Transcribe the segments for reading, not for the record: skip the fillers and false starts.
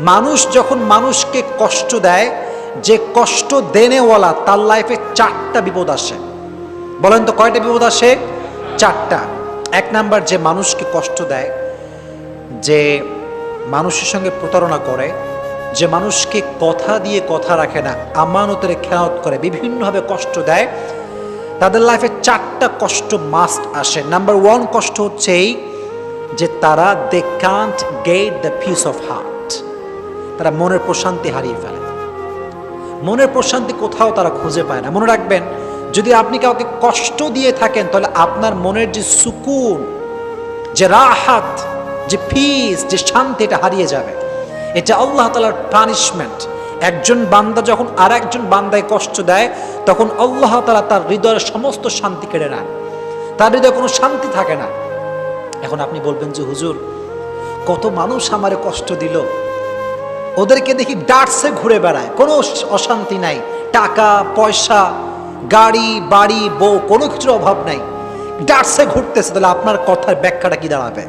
মানুষ যখন মানুষকে কষ্ট দেয়, যে কষ্ট দেনেওয়ালা তার লাইফে 4টা বিপদ আসে। বলেন তো কয়টা বিপদ আসে? 4টা। 1 নাম্বার, যে মানুষকে কষ্ট দেয়, যে মানুষের সঙ্গে প্রতারণা করে, যে মানুষকে কথা দিয়ে কথা রাখে না, আমানতের খেয়ানত করে, বিভিন্নভাবে কষ্ট দেয়, তাদের লাইফে 4টা কষ্ট মাস্ট আসে। নাম্বার 1 কষ্ট হচ্ছে এই যে তারা they can't get the peace of heart. তারা মনের প্রশান্তি হারিয়ে ফেলে। মনের প্রশান্তি কোথাও তারা খুঁজে পায় না। মনে রাখবেন, যদি আপনি কাউকে কষ্ট দিয়ে থাকেন তাহলে আপনার মনের যে সুকুন, যে রাহাত, যে পিস, যে শান্তি, এটা হারিয়ে যাবে। এটা আল্লাহ তাআলার পানিশমেন্ট। একজন বান্দা যখন আর একজন বান্দায় কষ্ট দেয়, তখন আল্লাহ তাআলা তার হৃদয়ের সমস্ত শান্তি কেড়ে নেন। তার হৃদয়ে কোনো শান্তি থাকে না। এখন আপনি বলবেন যে হুজুর, কত মানুষ আমারে কষ্ট দিল, ওদেরকে দেখি ডাটসে ঘুরে বেড়ায়, কোনো অশান্তি নাই, টাকা পয়সা, গাড়ি বাড়ি বউ, কোনো কিছুর অভাব নাই, ডাটসে ঘুরতেছে, তাহলে আপনার কথার ব্যাখ্যাটা কি দাঁড়াবে?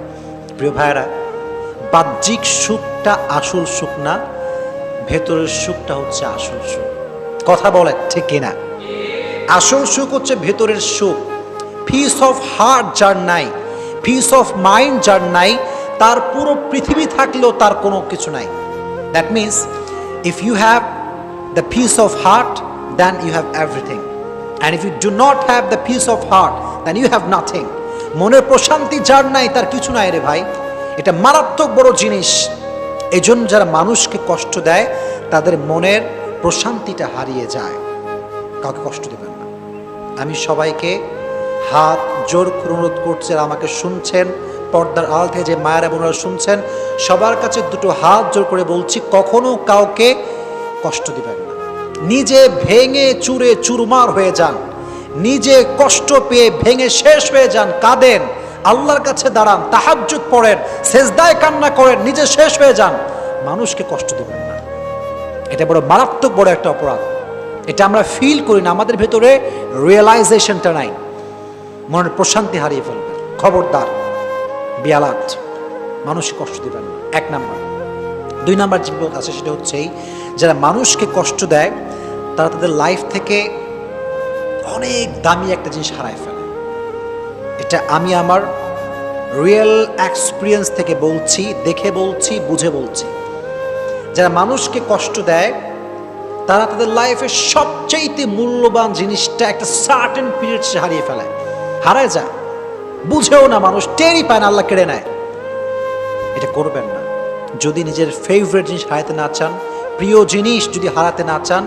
প্রিয় ভাইয়েরা, বাহ্যিক সুখটা আসল সুখ না, ভেতরের সুখটা হচ্ছে আসল সুখ। কথা বলে ঠিক কিনা? আসল সুখ হচ্ছে ভেতরের সুখ। পিস অফ হার্ট যার নাই, পিস অফ মাইন্ড যার নাই, তার পুরো পৃথিবী থাকলেও তার কোনো কিছু নাই। That means if you have the peace of heart, then you have everything. And if you do not have the peace of heart, then you have nothing. মনের প্রশান্তি যার নাই তার কিছু নাই রে ভাই। এটা মারাত্মক বড় জিনিস। এজন্য যারা মানুষকে কষ্ট দেয় তাদের মনের প্রশান্তিটা হারিয়ে যায়। কাউকে কষ্ট দেবেন না। আমি সবাইকে হাত জোর করে অনুরোধ করছি, আর আমাকে শুনছেন পর্দার আড়াল থেকে যে মায়েরা বোনেরা শুনছেন, সবার কাছে দুটো হাত জোর করে বলছি, কখনো কাউকে কষ্ট দিবেন না। নিজে ভেঙে চুরে চুরমার হয়ে যান, নিজে কষ্ট পেয়ে ভেঙে শেষ হয়ে যান, কাঁদেন, আল্লাহর কাছে দাঁড়ান, তাহাজ্জুদ পড়েন, সেজদায় কান্না করেন, নিজে শেষ হয়ে যান, মানুষকে কষ্ট দিবেন না। এটা বড় মারাত্মক বড় একটা অপরাধ। এটা আমরা ফিল করি না, আমাদের ভেতরে রিয়েলাইজেশনটা নাই, মনের প্রশান্তি হারিয়ে ফেলবেন। খবরদার, বিয়ালাত, মানুষকে কষ্ট দিবেন না। 1 নাম্বার। 2 নাম্বার যে বিপদ আছে সেটা হচ্ছে এই, যারা মানুষকে কষ্ট দেয় তারা তাদের লাইফ থেকে অনেক দামি একটা জিনিস হারায় ফেলে। এটা আমি আমার রিয়েল এক্সপিরিয়েন্স থেকে বলছি, দেখে বলছি, বুঝে বলছি। যারা মানুষকে কষ্ট দেয় তারা তাদের লাইফের সবচেয়ে মূল্যবান জিনিসটা একটা সার্টেন পিরিয়ড সে হারিয়ে ফেলে, হারায় যায়, বুঝেও না, মানুষ টেরই পায় না, আল্লাহ কেড়ে নেয়। এটা করবেন না। যদি নিজের ফেভারিট জিনিস হারাতে না চান, প্রিয় জিনিস যদি হারাতে না চান,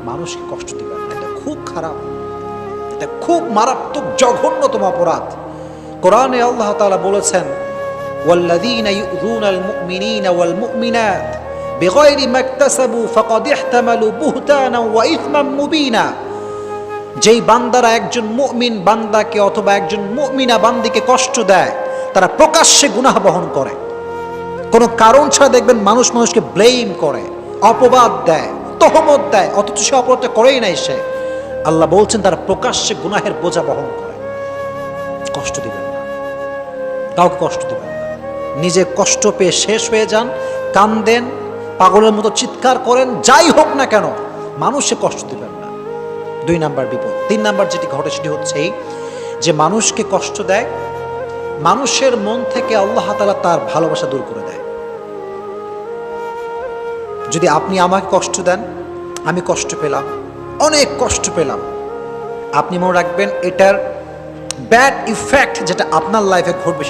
মানুষকে কষ্ট দিবেন না। এটা খুব খারাপ, এটা খুব মারাত্মক জঘন্যতম অপরাধ। কোরআনে আল্লাহ তাআলা বলেছেন, ওয়াল্লাযীনা ইউযুনাল মুমিনিনা ওয়াল মুমিনাত বিগাইরি মাকতাসাবু ফাকাদ ইহতামালু বুহতানান ওয়া ইসমান মুবিনা। যেই বান্দারা একজন মুমিন বান্দাকে অথবা একজন মুমিনা বান্দিকে কষ্ট দেয়, তারা প্রকাশ্যে গুনাহ বহন করে। কোনো কারণ ছাড়া দেখবেন মানুষ মানুষকে ব্লেম করে, অপবাদ দেয়, তহমত দেয়, অথচ সে অপরাধটা করেই নাই সে। আল্লাহ বলছেন তারা প্রকাশ্যে গুনাহের বোঝা বহন করে। কষ্ট দিবেন না, কাউকে কষ্ট দিবেন না। নিজে কষ্ট পেয়ে শেষ হয়ে যান, কান্দেন, পাগলের মতো চিৎকার করেন, যাই হোক না কেন, মানুষে কষ্ট দিবেন না। 2 নাম্বার বিপদ। 3 নাম্বার যেটি ঘটে সেটি হচ্ছে এই, যে মানুষকে কষ্ট দেয়, মানুষের মন থেকে আল্লাহ তাআলা তার ভালোবাসা দূর করে দেয়। যদি আপনি আমাকে কষ্ট দেন, আমি কষ্ট পেলাম, অনেক কষ্ট পেলাম, আপনি মনে রাখবেন এটার ব্যাড ইফেক্ট যেটা আপনার লাইফে ঘটবে